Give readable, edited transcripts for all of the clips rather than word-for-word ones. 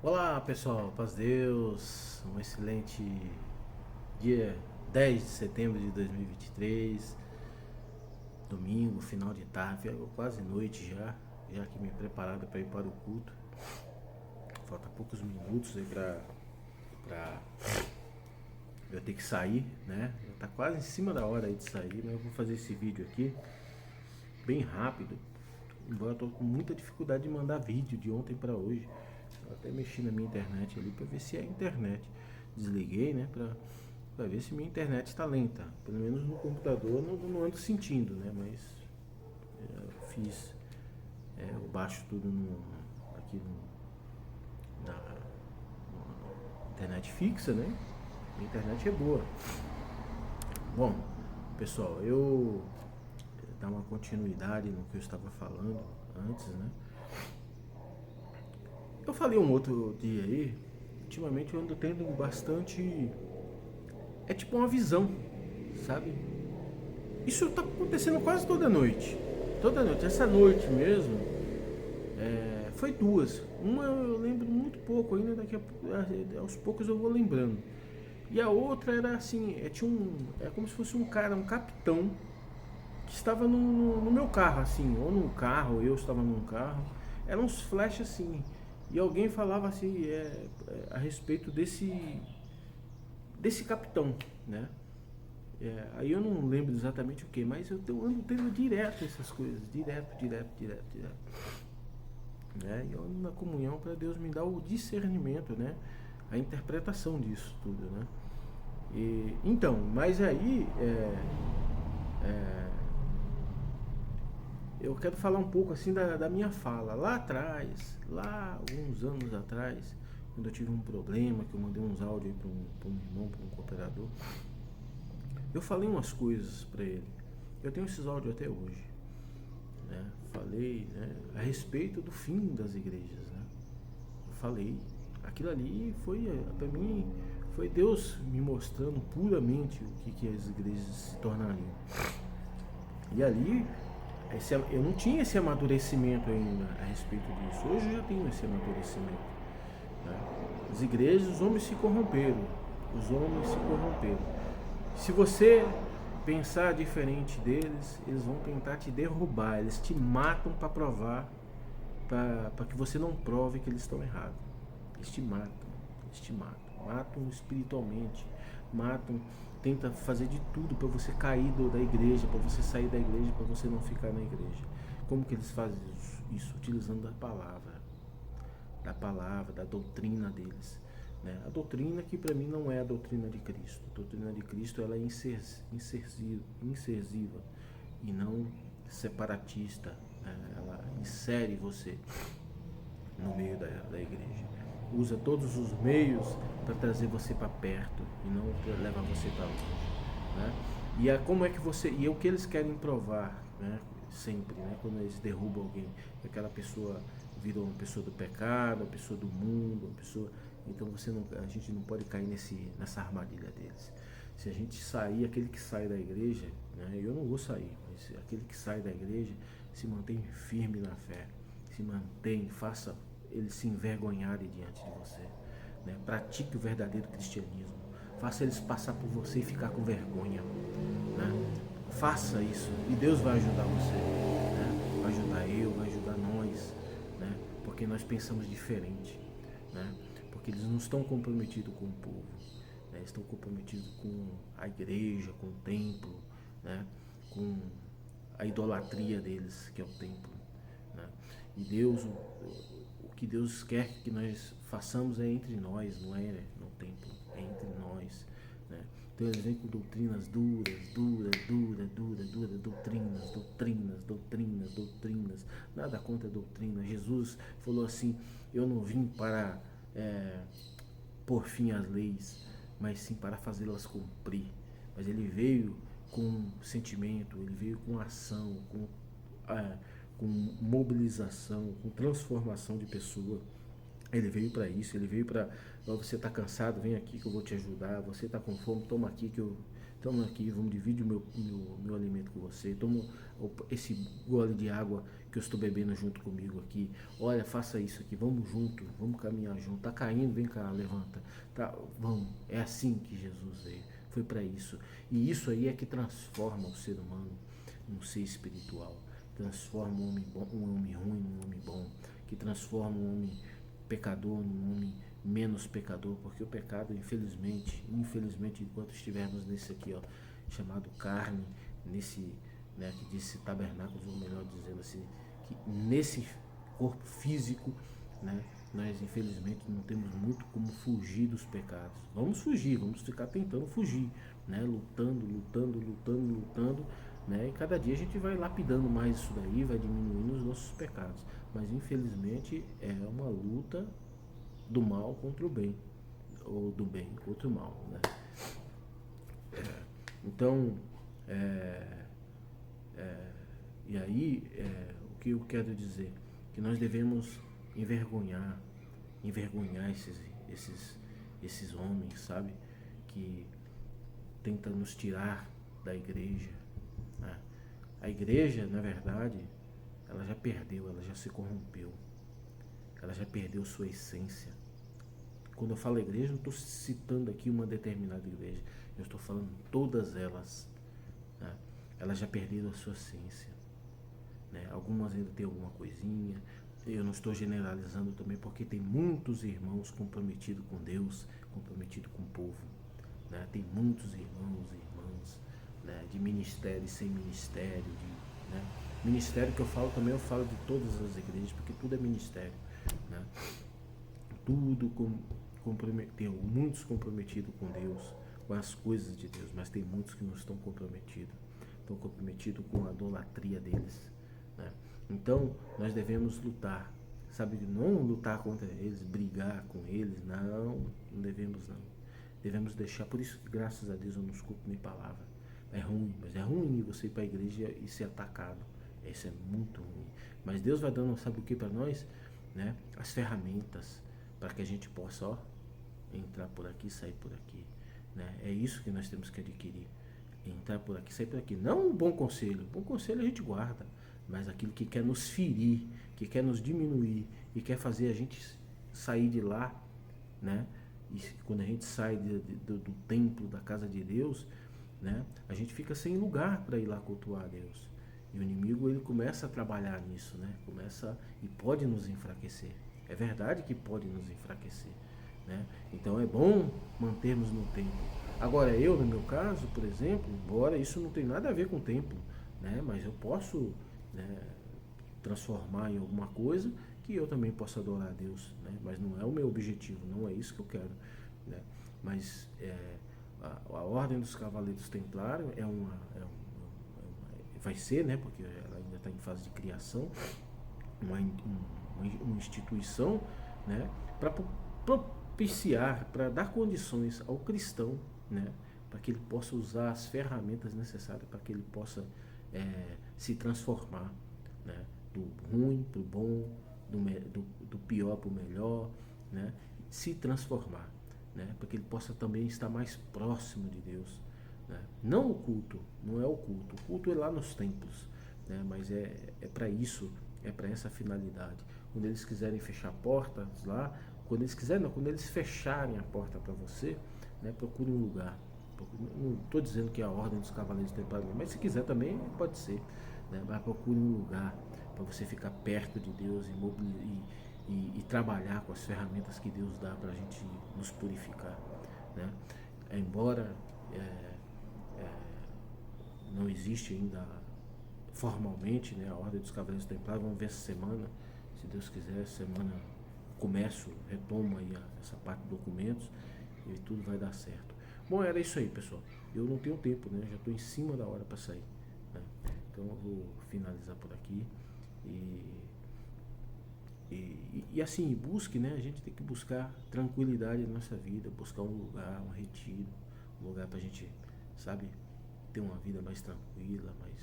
Olá pessoal, paz de Deus, um excelente dia 10 de setembro de 2023, domingo, final de tarde, quase noite já aqui me preparado para ir para o culto. Falta poucos minutos aí pra eu ter que sair, né? Já tá quase em cima da hora aí de sair, mas eu vou fazer esse vídeo aqui bem rápido. Embora eu tô com muita dificuldade de mandar vídeo de ontem para hoje. Eu até mexi na minha internet ali para ver se é a internet. Desliguei, né, para ver se minha internet está lenta. Pelo menos no computador não ando sentindo, né, mas eu fiz, eu baixo tudo aqui na internet fixa, né? A internet é boa. Bom, pessoal, eu dar uma continuidade no que eu estava falando antes, né? Eu falei um outro dia aí, ultimamente eu ando tendo bastante. É tipo uma visão, sabe? Isso tá acontecendo quase toda noite. Toda noite. Essa noite mesmo, foi duas. Uma eu lembro muito pouco ainda, aos poucos eu vou lembrando. E a outra era assim, é como se fosse um cara, um capitão, que estava no meu carro, assim, ou num carro, ou eu estava num carro. Eram uns flashes assim. E alguém falava assim, a respeito desse capitão, né? Aí eu não lembro exatamente o que, mas eu ando tendo direto essas coisas, direto. Né? E eu ando na comunhão para Deus me dar o discernimento, né? A interpretação disso tudo, né? Então, mas aí eu quero falar um pouco assim da minha fala. Lá atrás, lá alguns anos atrás, quando eu tive um problema, que eu mandei uns áudios para um irmão, para um cooperador, eu falei umas coisas para ele. Eu tenho esses áudios até hoje. Né? Falei, né, a respeito do fim das igrejas. Né? Eu falei, aquilo ali foi, para mim, foi Deus me mostrando puramente que as igrejas se tornariam. E ali, eu não tinha esse amadurecimento ainda a respeito disso. Hoje eu já tenho esse amadurecimento. Né? As igrejas, os homens se corromperam. Os homens se corromperam. Se você pensar diferente deles, eles vão tentar te derrubar. Eles te matam para provar, para que você não prove que eles estão errados. Eles te matam, eles te matam. Matam espiritualmente, matam, tenta fazer de tudo para você cair da igreja, para você sair da igreja, para você não ficar na igreja. Como que eles fazem isso? Utilizando da palavra, da doutrina deles. Né? A doutrina que para mim não é a doutrina de Cristo. A doutrina de Cristo ela é incisiva e não separatista. Né? Ela insere você no meio da igreja. Usa todos os meios para trazer você para perto e não para levar você para longe. Né? Como é que você. E é o que eles querem provar, né? Sempre, né? Quando eles derrubam alguém, aquela pessoa virou uma pessoa do pecado, uma pessoa do mundo, uma pessoa. Então a gente não pode cair nessa armadilha deles. Se a gente sair, aquele que sai da igreja, né? Eu não vou sair, mas aquele que sai da igreja se mantém firme na fé, se mantém, faça eles se envergonharem diante de você. Né? Pratique o verdadeiro cristianismo. Faça eles passar por você e ficar com vergonha. Né? Faça isso e Deus vai ajudar você. Né? Vai ajudar eu, vai ajudar nós. Né? Porque nós pensamos diferente. Né? Porque eles não estão comprometidos com o povo. Né? Estão comprometidos com a igreja, com o templo, né? Com a idolatria deles, que é o templo. Né? E Deus, o que Deus quer que nós façamos é entre nós, não é no templo, é entre nós. Né? Então eles vêm com doutrinas duras, doutrinas. Nada contra a doutrina. Jesus falou assim: eu não vim para pôr fim às leis, mas sim para fazê-las cumprir. Mas ele veio com sentimento, ele veio com ação, com mobilização, com transformação de pessoa. Ele veio para isso, ele veio para você está cansado, vem aqui que eu vou te ajudar. Você está com fome, toma aqui, vamos dividir o meu alimento com você. Toma esse gole de água que porque eu estou bebendo junto comigo aqui. Olha, faça isso aqui, vamos junto, vamos caminhar junto. Tá caindo, vem cá, levanta. Tá, vamos. É assim que Jesus veio. Foi para isso. E isso aí é que transforma o ser humano num ser espiritual. Transforma um homem bom, um homem ruim num homem bom. Que transforma um homem pecador num homem menos pecador, porque o pecado, infelizmente, enquanto estivermos nesse aqui, ó, chamado carne, nesse, né, que disse tabernáculos, ou melhor dizendo assim, que nesse corpo físico, né, nós infelizmente não temos muito como fugir dos pecados. Vamos fugir, vamos ficar tentando fugir, né, lutando, né, e cada dia a gente vai lapidando mais isso daí, vai diminuindo os nossos pecados. Mas infelizmente é uma luta do mal contra o bem, ou do bem contra o mal, né? Então, e aí, o que eu quero dizer? Que nós devemos envergonhar esses homens, sabe? Que tentam nos tirar da igreja, né? A igreja, na verdade, ela já perdeu, ela já se corrompeu, ela já perdeu sua essência. Quando eu falo igreja, não estou citando aqui uma determinada igreja, eu estou falando todas elas, né? Elas já perderam a sua essência, né? Algumas ainda têm alguma coisinha. Eu não estou generalizando também, porque tem muitos irmãos comprometidos com Deus, comprometidos com o povo, né? Tem muitos irmãos e irmãs, né, de ministério e sem ministério, né? Ministério que eu falo também, eu falo de todas as igrejas, porque tudo é ministério, né? Tudo tem muitos comprometidos com Deus, com as coisas de Deus, mas tem muitos que não estão comprometidos com a idolatria deles, né? Então nós devemos lutar, sabe, não lutar contra eles, brigar com eles, não devemos não. Devemos deixar, por isso que graças a Deus eu não escuto nem palavra. É ruim, mas é ruim você ir para a igreja e ser atacado. Isso é muito ruim. Mas Deus vai dando, sabe o que para nós? Né? As ferramentas para que a gente possa, ó, entrar por aqui, sair por aqui, né? É isso que nós temos que adquirir. Entrar por aqui, sair por aqui. Não um bom conselho. Bom conselho a gente guarda. Mas aquilo que quer nos ferir, que quer nos diminuir e quer fazer a gente sair de lá, né? E quando a gente sai do templo, da casa de Deus, né, a gente fica sem lugar para ir lá cultuar a Deus. E o inimigo, ele começa a trabalhar nisso, né? E pode nos enfraquecer. É verdade que pode nos enfraquecer, né? Então é bom mantermos no templo. Agora eu, no meu caso, por exemplo, embora isso não tenha nada a ver com o templo, né, mas eu posso, né, transformar em alguma coisa que eu também possa adorar a Deus, né? Mas não é o meu objetivo, não é isso que eu quero, né? Mas a Ordem dos Cavaleiros Templários vai ser, né? Porque ela ainda está em fase de criação, uma instituição, né? Para propiciar, para dar condições ao cristão, né? Para que ele possa usar as ferramentas necessárias para que ele possa se transformar, né? Do ruim para o bom, do pior para o melhor, né? Se transformar, né? Para que ele possa também estar mais próximo de Deus, né? Não o culto, não é o culto é lá nos templos, né? Mas é para isso, é para essa finalidade. Quando eles quiserem fechar portas lá, quando eles fecharem a porta para você, né? Procure um lugar. Não estou dizendo que é a Ordem dos Cavaleiros Templários, mas se quiser também pode ser, né? Mas procure um lugar para você ficar perto de Deus e trabalhar com as ferramentas que Deus dá para a gente nos purificar, né? Embora não existe ainda formalmente, né, a Ordem dos Cavaleiros Templários, vamos ver essa semana, se Deus quiser, semana retomo aí essa parte de documentos e tudo vai dar certo. Bom, era isso aí, pessoal. Eu não tenho tempo, né? Já estou em cima da hora para sair, né? Então eu vou finalizar por aqui e assim, busque, né? A gente tem que buscar tranquilidade na nossa vida, buscar um lugar, um retiro, um lugar para a gente, sabe, ter uma vida mais tranquila, mas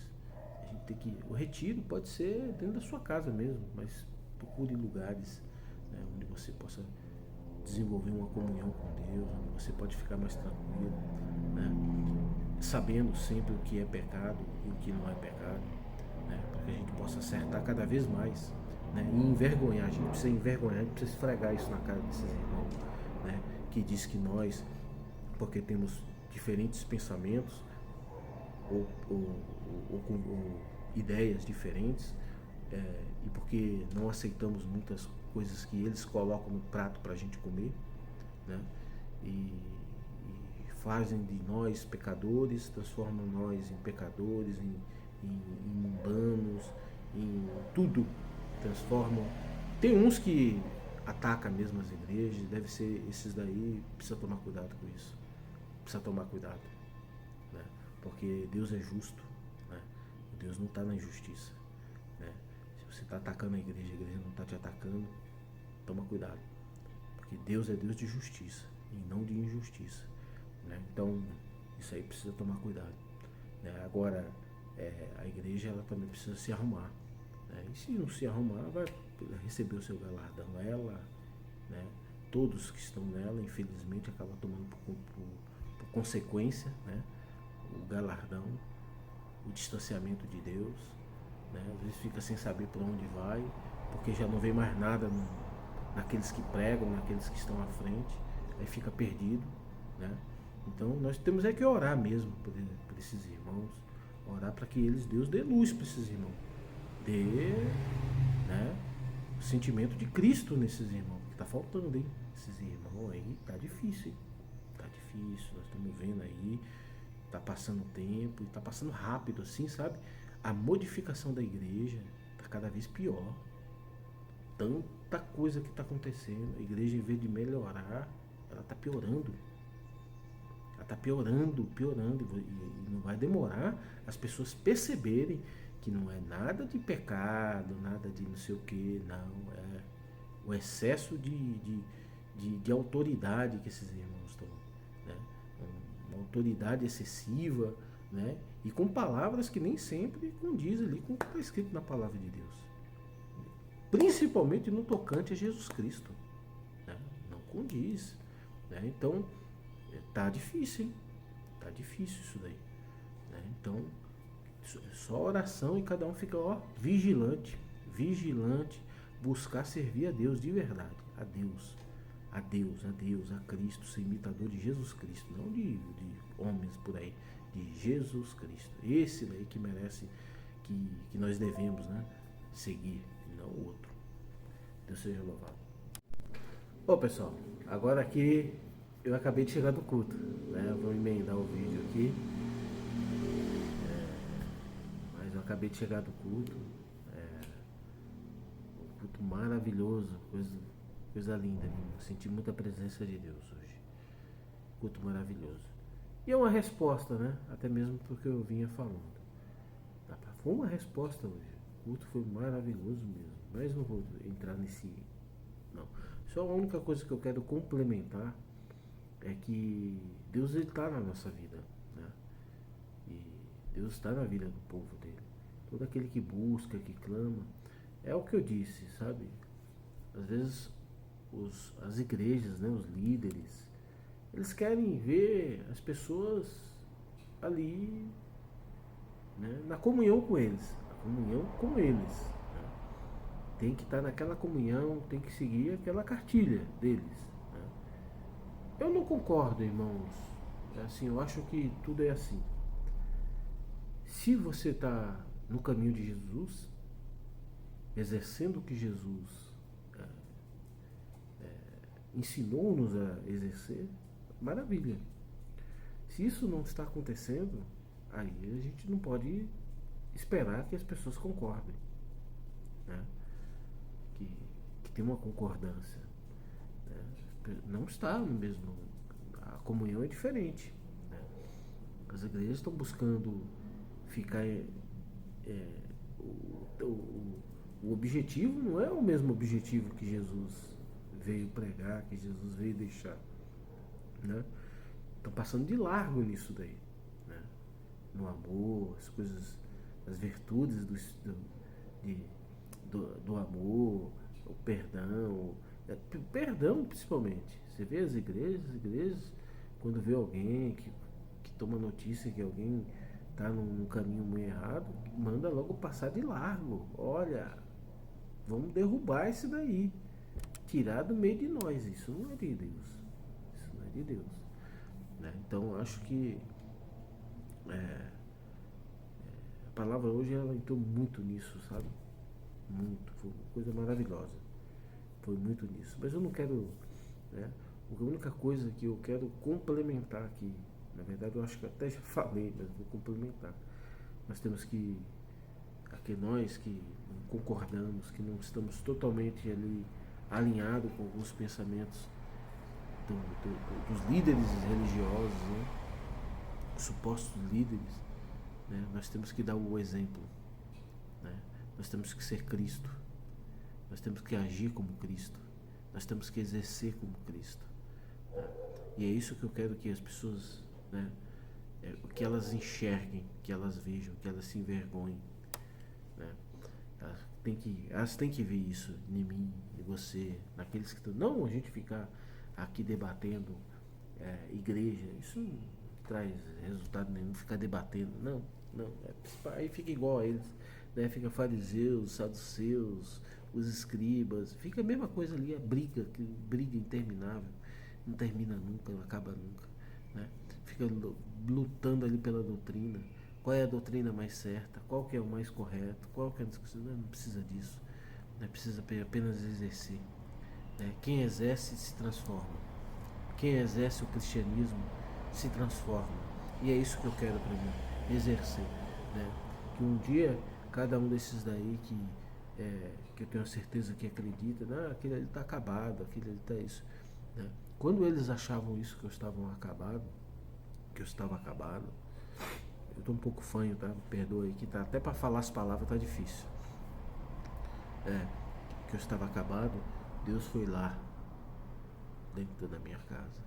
a gente tem que... O retiro pode ser dentro da sua casa mesmo, mas procure lugares, né, onde você possa desenvolver uma comunhão com Deus, onde você pode ficar mais tranquilo, né? Sabendo sempre o que é pecado e o que não é pecado, né? Para que a gente possa acertar cada vez mais, né? E envergonhar, a gente precisa envergonhar, a gente precisa esfregar isso na cara desses irmãos, né? Que diz que nós, porque temos diferentes pensamentos ou ideias diferentes, e porque não aceitamos muitas coisas que eles colocam no prato para a gente comer, né? E fazem de nós pecadores, transformam nós em pecadores, em mundanos, em tudo, transformam. Tem uns que atacam mesmo as igrejas, deve ser esses daí, precisa tomar cuidado com isso, precisa tomar cuidado, né? Porque Deus é justo, né? Deus não está na injustiça, né? Se você está atacando a igreja não está te atacando, toma cuidado, porque Deus é Deus de justiça e não de injustiça, né? Então isso aí precisa tomar cuidado, né? Agora a igreja ela também precisa se arrumar, né? E se não se arrumar, vai receber o seu galardão. Ela, né? Todos que estão nela, infelizmente, acabam tomando por consequência, né? O galardão, o distanciamento de Deus, né? Às vezes fica sem saber por onde vai, porque já não vê mais nada naqueles que pregam, naqueles que estão à frente, aí fica perdido, né? Então nós temos que orar mesmo por esses irmãos, orar para que Deus dê luz para esses irmãos, dê, né, o sentimento de Cristo nesses irmãos, que está faltando, hein? Esses irmãos aí, tá difícil, hein? Tá difícil, nós estamos vendo aí, tá passando o tempo, e tá passando rápido assim, sabe? A modificação da igreja tá cada vez pior. Tanta coisa que tá acontecendo, a igreja em vez de melhorar, ela tá piorando. Ela tá piorando, piorando, e não vai demorar as pessoas perceberem que não é nada de pecado, nada de não sei o que, não, é o excesso de autoridade que esses irmãos estão, né? Uma autoridade excessiva, né? E com palavras que nem sempre condiz ali com o que está escrito na palavra de Deus, principalmente no tocante a Jesus Cristo, né? Não condiz, né? Então tá difícil, hein? Tá difícil isso daí, né? Então só oração e cada um fica, ó, vigilante, vigilante, buscar servir a Deus de verdade, a Deus, a Deus, a Deus, a Cristo, ser imitador de Jesus Cristo, não de homens por aí, de Jesus Cristo. Esse daí que merece, que nós devemos, né, seguir, e não o outro. Deus seja louvado. Bom, pessoal, agora aqui eu acabei de chegar do culto, né? Eu vou emendar o vídeo aqui. Mas eu acabei de chegar do culto. Um culto maravilhoso, coisa linda. Eu senti muita presença de Deus hoje. Culto maravilhoso. E é uma resposta, né? Até mesmo porque eu vinha falando. Foi uma resposta hoje. O culto foi maravilhoso mesmo. Mas não vou entrar nesse. Não. Só a única coisa que eu quero complementar é que Deus está na nossa vida, né? E Deus está na vida do povo dele. Todo aquele que busca, que clama, é o que eu disse, sabe? Às vezes as igrejas, né, os líderes, eles querem ver as pessoas ali, né, na comunhão com eles, a comunhão com eles, né? Tem que estar naquela comunhão, tem que seguir aquela cartilha deles, né? Eu não concordo, irmãos. Assim, eu acho que tudo é assim. Se você está no caminho de Jesus, exercendo o que Jesus ensinou-nos a exercer, maravilha. Se isso não está acontecendo, aí a gente não pode esperar que as pessoas concordem, né? Que tem uma concordância, né? Não está no mesmo. A comunhão é diferente, né? As igrejas estão buscando ficar. O objetivo não é o mesmo objetivo que Jesus veio pregar, que Jesus veio deixar, né? Estão passando de largo nisso daí, né? No amor, as coisas, as virtudes do amor, o perdão principalmente. Você vê as igrejas, quando vê alguém que toma notícia que alguém está num caminho muito errado, manda logo passar de largo. Olha, vamos derrubar isso daí, tirar do meio de nós. Isso não é de Deus. Isso não é de Deus. Né? Então eu acho que a palavra hoje ela entrou muito nisso, sabe? Muito, foi uma coisa maravilhosa. Foi muito nisso. Mas eu não quero, né? A única coisa que eu quero complementar aqui, na verdade eu acho que até já falei, mas vou complementar. Nós temos que, aqui nós que não concordamos, que não estamos totalmente ali alinhados com alguns pensamentos dos líderes religiosos, né? Os supostos líderes, né? Nós temos que dar o exemplo, né? Nós temos que ser Cristo, nós temos que agir como Cristo, nós temos que exercer como Cristo, né? E é isso que eu quero que as pessoas, né, que elas enxerguem, que elas vejam, que elas se envergonhem, né? Elas têm que ver isso em mim, em você, naqueles que estão. Não a gente ficar aqui debatendo igreja, isso não traz resultado nenhum, ficar debatendo, não, aí fica igual a eles, né? Fica fariseus, saduceus, os escribas, fica a mesma coisa ali, a briga interminável, não termina nunca, não acaba nunca, né? Fica lutando ali pela doutrina, qual é a doutrina mais certa, qual que é o mais correto, qual que é a discussão, não precisa disso, né? Precisa apenas exercer, né? Quem exerce se transforma, quem exerce o cristianismo se transforma, e é isso que eu quero para mim, exercer, né? Que um dia cada um desses daí que eu tenho certeza que acredita, né? Aquele ali está acabado, aquele ali está isso, né? Quando eles achavam isso, que eu estava acabado, eu estou um pouco fanho, tá? Me perdoa aí, que tá, até para falar as palavras tá difícil. Que eu estava acabado, Deus foi lá, dentro da minha casa,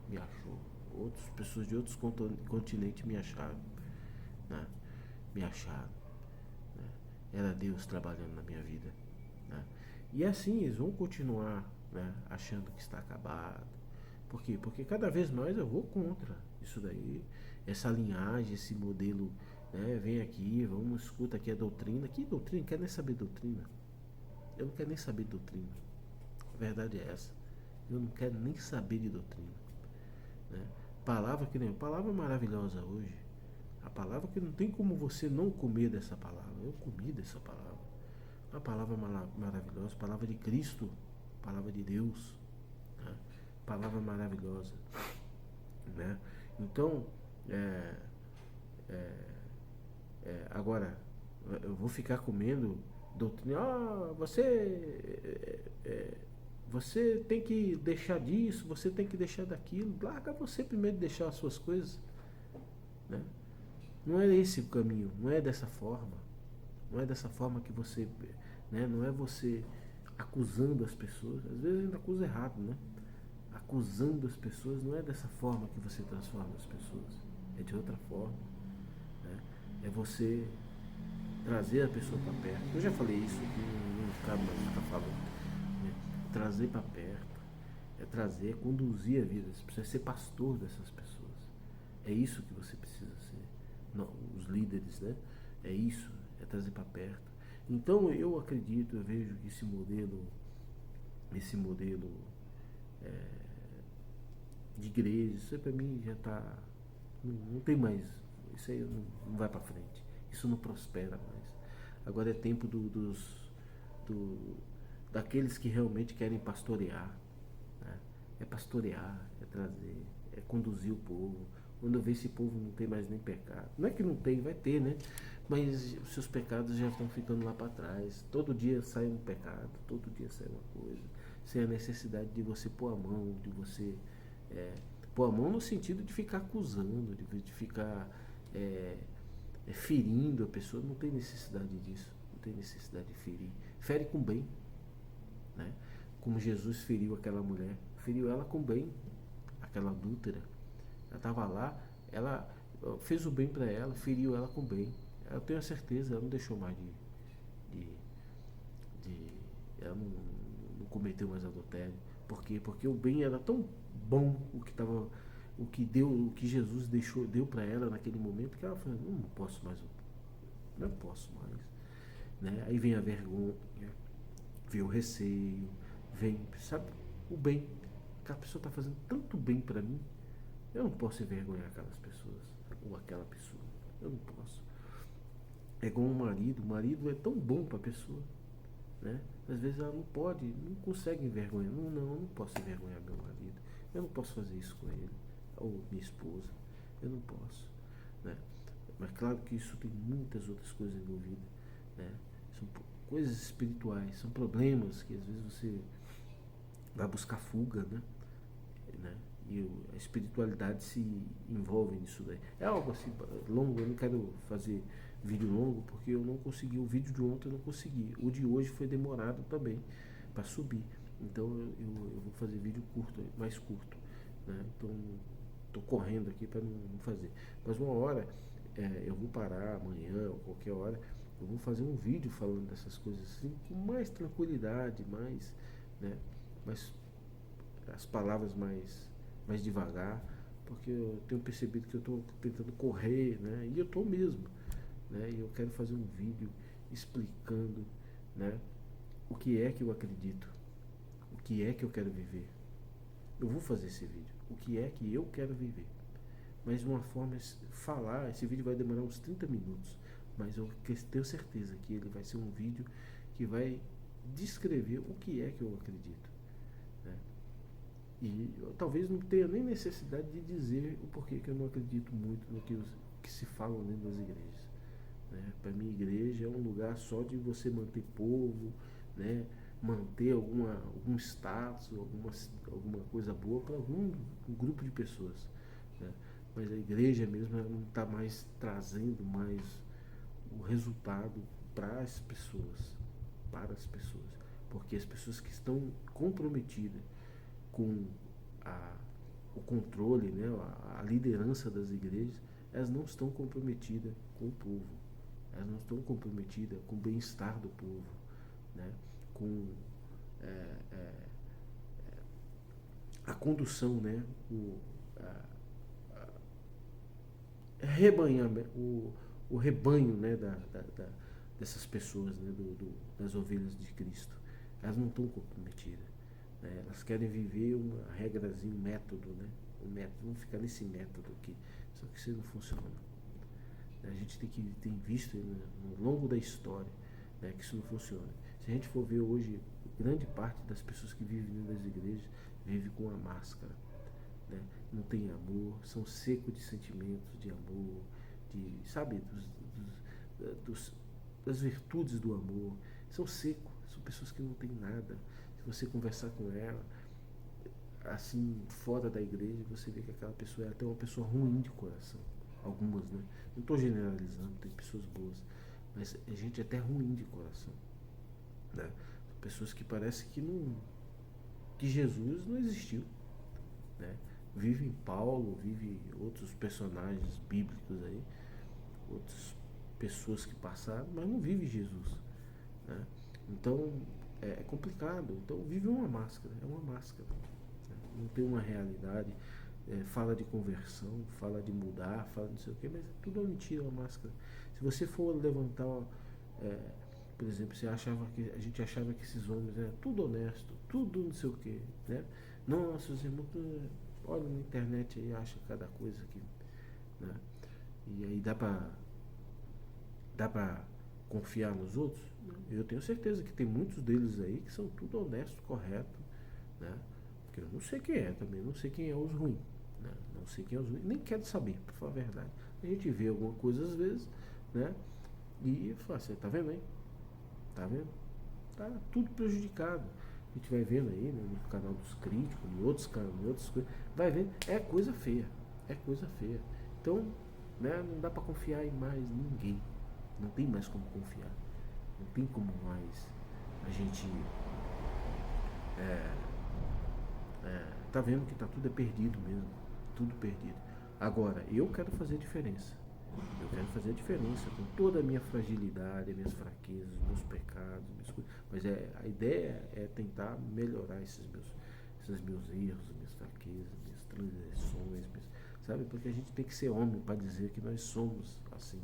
me achou. Outras pessoas de outros continentes me acharam, né? Me acharam, né? Era Deus trabalhando na minha vida, né? E assim eles vão continuar, né, achando que está acabado. Por quê? Porque cada vez mais eu vou contra isso daí, essa linhagem, esse modelo, né? Vem aqui, vamos, escuta aqui a doutrina. Que doutrina? Quer nem saber doutrina? Eu não quero nem saber de doutrina. A verdade é essa. Eu não quero nem saber de doutrina, né? Palavra que nem palavra maravilhosa hoje. A palavra que não tem como você não comer dessa palavra. Eu comi dessa palavra. Uma palavra maravilhosa, palavra de Cristo, palavra de Deus, né? Palavra maravilhosa, né? Então, agora, eu vou ficar comendo doutrina. Você tem que deixar disso, você tem que deixar daquilo. Larga você primeiro de deixar as suas coisas, né? Não é esse o caminho, não é dessa forma. Não é dessa forma que você, né? Não é você acusando as pessoas. Às vezes a gente acusa errado, né? Acusando as pessoas, não é dessa forma que você transforma as pessoas. É de outra forma, né? É você trazer a pessoa para perto. Eu já falei isso aqui, não cabe mais ficar falando, né? Trazer para perto, é trazer, é conduzir a vida. Você precisa ser pastor dessas pessoas. É isso que você precisa ser. Não, os líderes, né? É isso, é trazer para perto. Então eu acredito, eu vejo que esse modelo de igreja, isso aí para mim já está, não tem mais, isso aí não vai para frente, isso não prospera mais. Agora é tempo daqueles que realmente querem pastorear, né? É pastorear, é trazer, é conduzir o povo. Quando eu ver esse povo não tem mais nem pecado, não é que não tem, vai ter, né? Mas os seus pecados já estão ficando lá para trás. Todo dia sai um pecado, todo dia sai uma coisa, sem a necessidade de você pôr a mão, de você pôr a mão no sentido de ficar acusando, de ficar ferindo a pessoa. Não tem necessidade disso, não tem necessidade de ferir. Fere com bem, né? Como Jesus feriu aquela mulher, feriu ela com bem, aquela adúltera. Ela estava lá, ela fez o bem para ela, feriu ela com bem. Eu tenho a certeza, ela não deixou mais ela não cometeu mais adultério. Por quê? Porque o bem era tão bom, o que estava o que Jesus deu para ela naquele momento, que ela falou, não posso mais, não posso mais, né? Aí vem a vergonha, vem o receio, vem, sabe, o bem. Aquela pessoa está fazendo tanto bem para mim, eu não posso envergonhar aquelas pessoas, ou aquela pessoa, eu não posso. É igual um marido, o marido é tão bom para a pessoa, né? Às vezes ela não pode, não consegue envergonhar. Não, eu não posso envergonhar meu marido. Eu não posso fazer isso com ele. Ou minha esposa. Eu não posso, né? Mas claro que isso tem muitas outras coisas envolvidas, né? São coisas espirituais, são problemas que às vezes você vai buscar fuga, né? E a espiritualidade se envolve nisso daí. É algo assim longo, eu não quero fazer vídeo longo porque eu não consegui. O vídeo de ontem eu não consegui. O de hoje foi demorado também para subir. Então eu vou fazer vídeo curto, mais curto, né? Então estou correndo aqui para não fazer. Mas uma hora eu vou parar amanhã ou qualquer hora. Eu vou fazer um vídeo falando dessas coisas assim com mais tranquilidade, mais, né? Mais as palavras mais devagar, porque eu tenho percebido que eu estou tentando correr, né? E eu estou mesmo, né? E eu quero fazer um vídeo explicando, né? O que é que eu acredito, o que é que eu quero viver. Eu vou fazer esse vídeo, o que é que eu quero viver. Mas de uma forma, falar, esse vídeo vai demorar uns 30 minutos, mas eu tenho certeza que ele vai ser um vídeo que vai descrever o que é que eu acredito, né? E eu talvez não tenha nem necessidade de dizer o porquê que eu não acredito muito no que se fala dentro das igrejas, né? Para mim, igreja é um lugar só de você manter povo, né? Manter algum status, alguma coisa boa para algum grupo de pessoas, né? Mas a igreja mesmo não está mais trazendo mais o resultado para as pessoas, porque as pessoas que estão comprometidas com a, o controle, né, a liderança das igrejas, elas não estão comprometidas com o povo, elas não estão comprometidas com o bem-estar do povo, né, com a condução, né, o rebanho, né, dessas pessoas, né, das ovelhas de Cristo. Elas não estão comprometidas, né? Elas querem viver uma regrazinha, um método, né? Vamos ficar nesse método aqui, só que isso não funciona. A gente tem visto no longo da história, né, que isso não funciona. Se a gente for ver hoje, grande parte das pessoas que vivem dentro das igrejas vive com a máscara, né? Não tem amor, são secos de sentimentos, de amor, sabe, das virtudes do amor. São secos, são pessoas que não têm nada. Se você conversar com ela, assim, fora da igreja, você vê que aquela pessoa é até uma pessoa ruim de coração. Algumas, né? Não estou generalizando, tem pessoas boas, mas a gente é até ruim de coração, né? São pessoas que parece que Jesus não existiu, né? Vive Paulo, vive outros personagens bíblicos aí, outras pessoas que passaram, mas não vive Jesus, né? Então é complicado. Então vive uma máscara, é uma máscara, né? Não tem uma realidade. Fala de conversão, fala de mudar, fala de não sei o que, mas tudo é mentira, uma máscara. Se você for levantar, por exemplo, a gente achava que esses homens eram tudo honesto, tudo não sei o que, né? Nossa, os irmãos, olha na internet aí, acha cada coisa aqui, né? E aí dá pra confiar nos outros? Eu tenho certeza que tem muitos deles aí que são tudo honesto, correto, né? Porque eu não sei quem é também, não sei quem é os ruins, né? Não sei quem é os ruins, nem quero saber, pra falar a verdade. A gente vê alguma coisa às vezes, né? E fala assim, tá vendo aí? Tá vendo? Tá tudo prejudicado. A gente vai vendo aí, né, no canal dos críticos, em outros canais, em outras coisas, vai vendo, é coisa feia. É coisa feia. Então, né, não dá pra confiar em mais ninguém. Não tem mais como confiar. Não tem como mais a gente tá vendo que tá tudo perdido mesmo. Tudo perdido. Agora, eu quero fazer diferença. Eu quero fazer a diferença com toda a minha fragilidade, minhas fraquezas, meus pecados, minhas coisas. Mas a ideia é tentar melhorar essas os meus erros, minhas fraquezas, minhas transgressões, sabe? Porque a gente tem que ser homem para dizer que nós somos assim,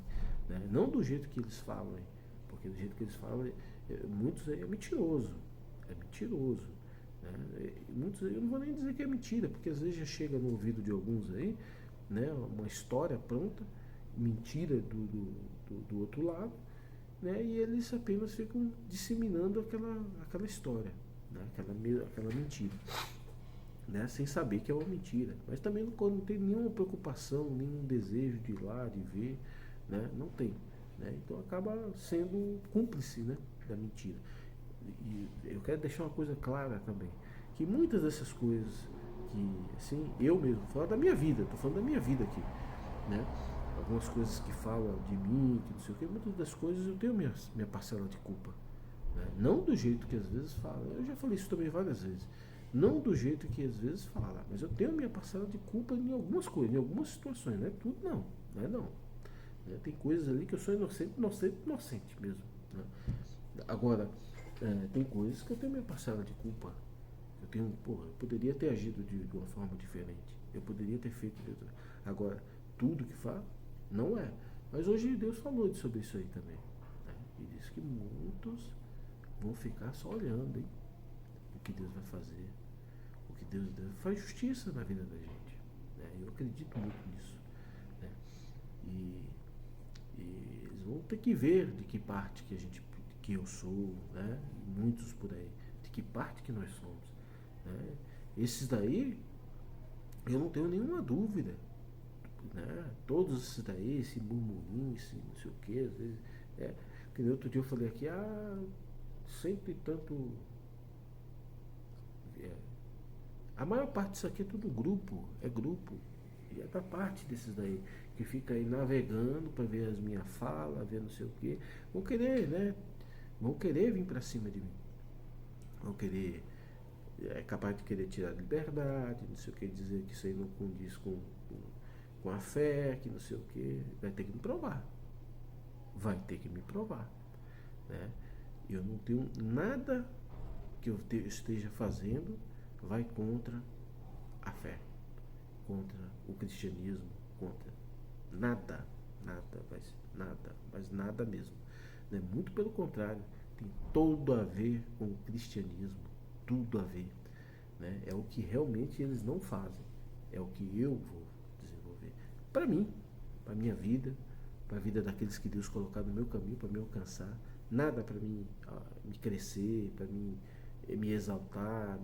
né? Não do jeito que eles falam, hein? Porque do jeito que eles falam, muitos aí é mentiroso, né? Muitos aí, eu não vou nem dizer que é mentira, porque às vezes já chega no ouvido de alguns aí, né? Uma história pronta, mentira do outro lado, né? E eles apenas ficam disseminando aquela história, né? Aquela mentira, né? Sem saber que é uma mentira. Mas também não tem nenhuma preocupação, nenhum desejo de ir lá, de ver, né? Não tem, né? Então acaba sendo cúmplice, né? Da mentira. E eu quero deixar uma coisa clara também, que muitas dessas coisas que, assim, eu mesmo, falo da minha vida, estou falando da minha vida aqui, né? Algumas coisas que falam de mim, que não sei o que, muitas das coisas eu tenho minha parcela de culpa, né? Não do jeito que às vezes fala, eu já falei isso também várias vezes, não do jeito que às vezes fala, mas eu tenho minha parcela de culpa em algumas coisas, em algumas situações, não é tudo não, não é não. Né? Tem coisas ali que eu sou inocente mesmo, né? Agora, tem coisas que eu tenho minha parcela de culpa. Eu poderia ter agido de uma forma diferente. Eu poderia ter feito de outra. Agora, tudo que faz, não é. Mas hoje Deus falou sobre isso aí também, né? E disse que muitos vão ficar só olhando, hein? O que Deus vai fazer. O que Deus faz justiça na vida da gente, né? Eu acredito muito nisso, né? E eles vão ter que ver de que parte que eu sou, né? E muitos por aí, de que parte que nós somos, né? Esses daí, eu não tenho nenhuma dúvida, né? Todos esses daí, esse murmurinho, esse não sei o que, às vezes, que outro dia eu falei aqui, sempre tanto, é, a maior parte disso aqui é tudo grupo, e é da parte desses daí, que fica aí navegando para ver as minhas falas, ver não sei o que, vão querer, né? Vão querer vir para cima de mim, vão querer, é capaz de querer tirar a liberdade, não sei o que, dizer que isso aí não condiz com a fé, que não sei o que, vai ter que me provar, né? Eu não tenho nada que eu esteja fazendo vai contra a fé, contra o cristianismo, contra nada, mas nada mesmo, né? Muito pelo contrário, tem tudo a ver com o cristianismo, tudo a ver, né? É o que realmente eles não fazem, é o que eu vou desenvolver para mim, para minha vida, para a vida daqueles que Deus colocar no meu caminho para me alcançar. Nada para mim me crescer, para mim me exaltar,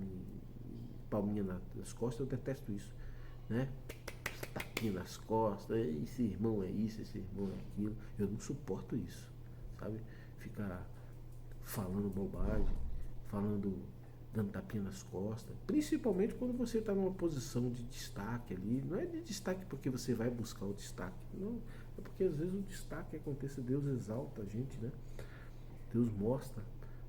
palminha nas costas. Eu detesto isso, né? Tapinha nas costas, esse irmão é isso, esse irmão é aquilo. Eu não suporto isso, sabe? Ficar falando bobagem, dando tapinha nas costas, principalmente quando você está numa posição de destaque ali. Não é de destaque porque você vai buscar o destaque, não, é porque às vezes o destaque acontece, Deus exalta a gente, né? Deus mostra,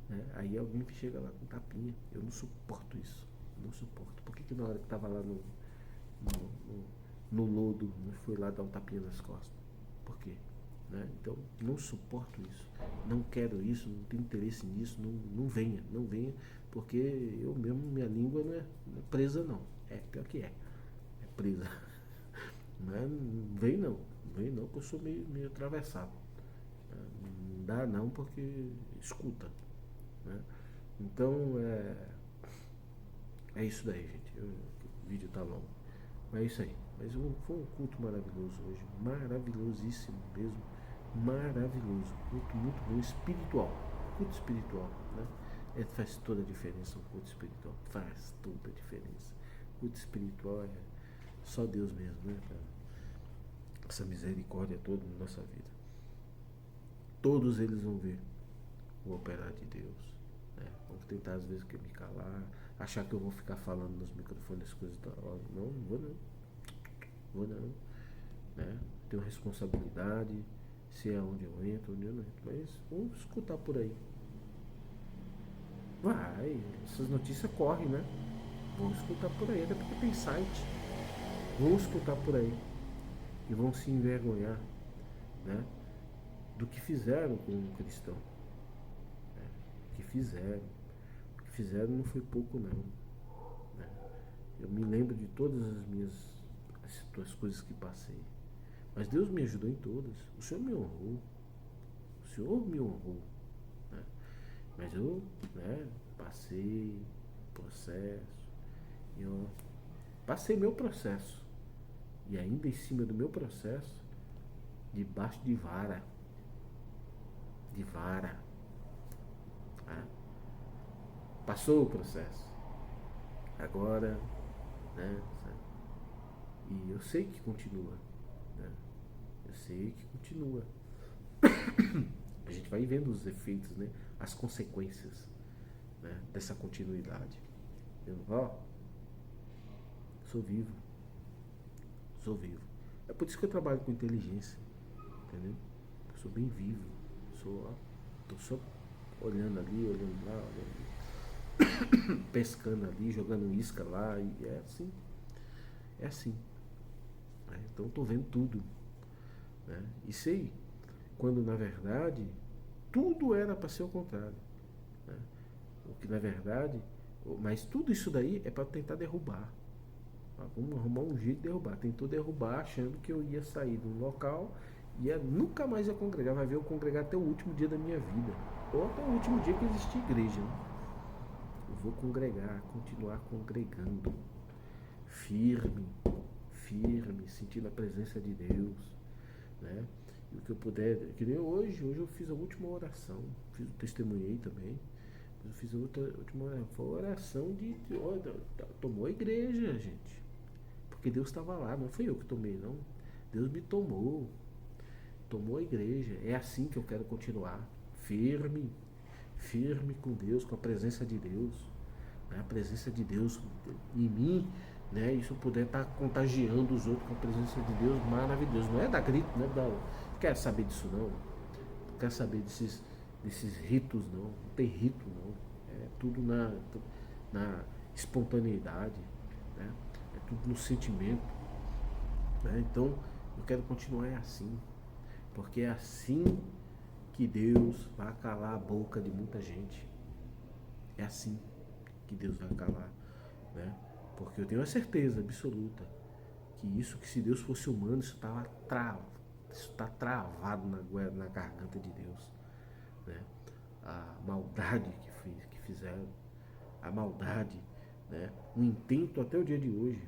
né? Aí alguém chega lá com tapinha. Eu não suporto isso, não suporto. Por que na hora que estava lá no lodo não foi lá dar um tapinha nas costas? Por quê? Né? Então, não suporto isso, não quero isso, não tenho interesse nisso, não venha, porque eu mesmo, minha língua não é presa não, pior que é presa, não vem não, que eu sou meio atravessado, não dá não, porque escuta, né? Então, é isso daí, gente, o vídeo tá longo, mas é isso aí. Mas foi um culto maravilhoso hoje, maravilhosíssimo mesmo, maravilhoso, culto muito bom, espiritual, culto espiritual, né? Faz toda a diferença um culto espiritual, faz toda a diferença. Culto espiritual é só Deus mesmo, né? Essa misericórdia toda na nossa vida. Todos eles vão ver o operar de Deus, né? Vão tentar às vezes que me calar, achar que eu vou ficar falando nos microfones as coisas da hora. Não vou não, né? Tenho responsabilidade, sei aonde eu entro, onde eu não entro, mas vamos escutar por aí. Essas notícias correm, né? Vamos escutar por aí, até porque tem site. Vamos escutar por aí e vão se envergonhar, né? Do que fizeram com um cristão, né? O que fizeram não foi pouco não, né? me lembro de todas as coisas que passei. Mas Deus me ajudou em todas. O Senhor me honrou. O Senhor me honrou. Né? Mas eu, né, passei processo. Eu passei meu processo. E ainda em cima do meu processo, debaixo de vara. De vara. Né? Passou o processo. Agora, né? E eu sei que continua. Né? Eu sei que continua. A gente vai vendo os efeitos, né? As consequências, né? Dessa continuidade. Ó, sou vivo. Sou vivo. É por isso que eu trabalho com inteligência. Entendeu? Eu sou bem vivo. Tô só olhando ali, olhando lá, olhando ali, pescando ali, jogando isca lá. E é assim. É assim. Então estou vendo tudo. Né? E sei quando na verdade tudo era para ser o contrário. Né? O que na verdade, mas tudo isso daí é para tentar derrubar. Vamos arrumar um jeito de derrubar. Tentou derrubar achando que eu ia sair de um local e nunca mais ia congregar. Vai ver eu congregar até o último dia da minha vida. Ou até o último dia que existir igreja. Né? Eu vou congregar, continuar congregando. Firme, sentindo a presença de Deus. Né? E o que eu puder, que nem hoje eu fiz a última oração, testemunhei também, eu fiz a última oração, foi a oração tomou a igreja, gente, porque Deus estava lá, não fui eu que tomei não, Deus me tomou a igreja, é assim que eu quero continuar, firme com Deus, com a presença de Deus, né? A presença de Deus em mim, né? E se eu puder estar contagiando os outros com a presença de Deus, maravilhoso. Não é dar grito, não quero saber disso não. Não quero saber desses ritos não. Não tem rito não. É tudo na espontaneidade, né? É tudo no sentimento. Né? Então eu quero continuar assim. Porque é assim que Deus vai calar a boca de muita gente. É assim que Deus vai calar, né? Porque eu tenho a certeza absoluta que se Deus fosse humano, isso está travado na garganta de Deus, né? A maldade que fizeram, a maldade, né? O intento até o dia de hoje,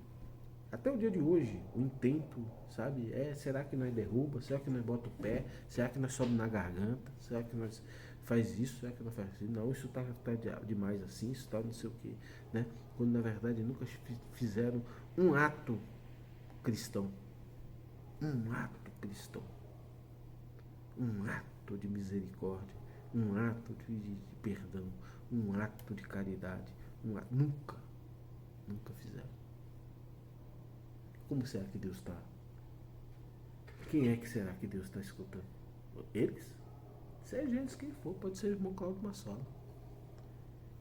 o intento, sabe? Será que nós derruba? Será que nós bota o pé? Será que nós sobe na garganta? Será que nós faz isso? Será que nós faz assim? Não, isso tá demais assim, isso tá não sei o que, né? Quando na verdade nunca fizeram um ato cristão. Um ato cristão. Um ato de misericórdia. Um ato de perdão. Um ato de caridade. Nunca fizeram. Como será que Deus está? Quem é que será que Deus está escutando? Eles? Seja eles quem for, pode ser o irmão Cláudio Massola.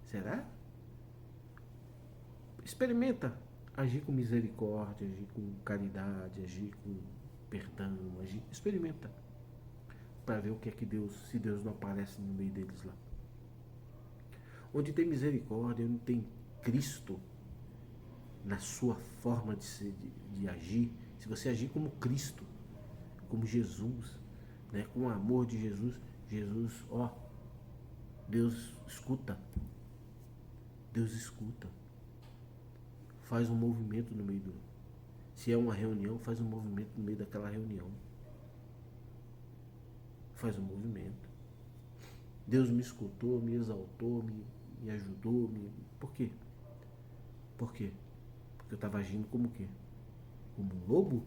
Será? Experimenta agir com misericórdia, agir com caridade, agir com perdão, experimenta para ver o que é que Deus, se Deus não aparece no meio deles lá. Onde tem misericórdia, onde tem Cristo na sua forma de agir, se você agir como Cristo, como Jesus, né, com o amor de Jesus, Deus escuta. Deus escuta. Faz um movimento no meio do... Se é uma reunião, faz um movimento no meio daquela reunião. Faz um movimento. Deus me escutou, me exaltou, me ajudou. Por quê? Por quê? Porque eu estava agindo como o quê? Como um lobo?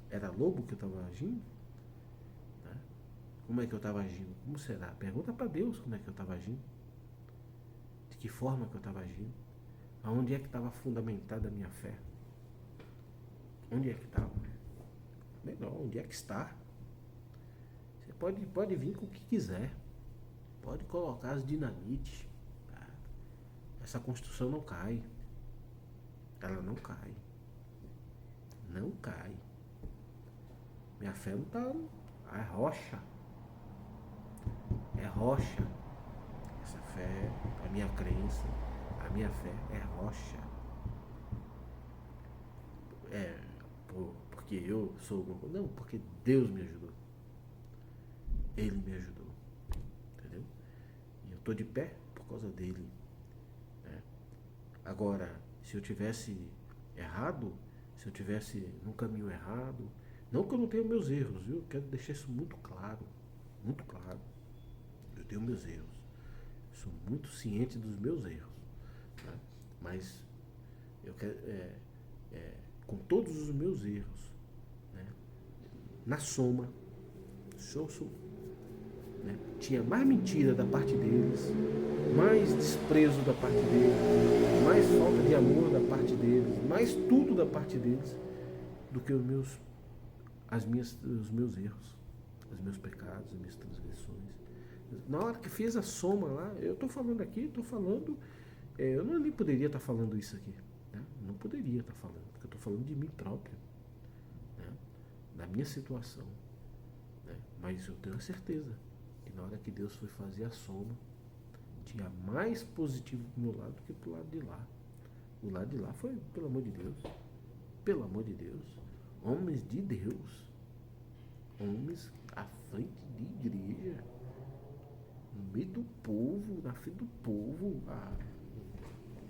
Era lobo que eu estava agindo? Né? Como é que eu estava agindo? Como será? Pergunta para Deus como é que eu estava agindo. De que forma que eu estava agindo. Aonde é que estava fundamentada a minha fé? Onde é que estava? Melhor, onde é que está? Você pode vir com o que quiser. Pode colocar as dinamites. Essa construção não cai. Ela não cai. Não cai. Minha fé não está... É rocha. É rocha. Essa fé, a minha crença, a minha fé é rocha. porque eu sou alguma coisa. Não, porque Deus me ajudou. Ele me ajudou. Entendeu? E eu estou de pé por causa dele. Né? Agora, se eu tivesse errado, se eu tivesse no caminho errado, não que eu não tenha meus erros, viu? Eu quero deixar isso muito claro. Muito claro. Eu tenho meus erros. Sou muito ciente dos meus erros. Né? Mas eu quero, com todos os meus erros, né? Na soma, né? Tinha mais mentira da parte deles, mais desprezo da parte deles, mais falta de amor da parte deles, mais tudo da parte deles do que os meus erros, os meus pecados, as minhas transgressões. Na hora que fez a soma lá, eu estou falando aqui, eu não nem poderia estar falando isso aqui, né? Não poderia estar falando, porque eu estou falando de mim próprio, né? Da minha situação, né? Mas eu tenho a certeza que na hora que Deus foi fazer a soma, tinha mais positivo pro meu lado do que pro lado de lá. O lado de lá foi, pelo amor de Deus, homens de Deus, homens à frente de igreja, no meio do povo, na frente do povo,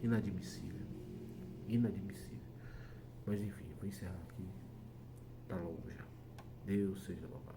inadmissível. Inadmissível. Mas enfim, vou encerrar aqui. Tá longo já. Deus seja louvado.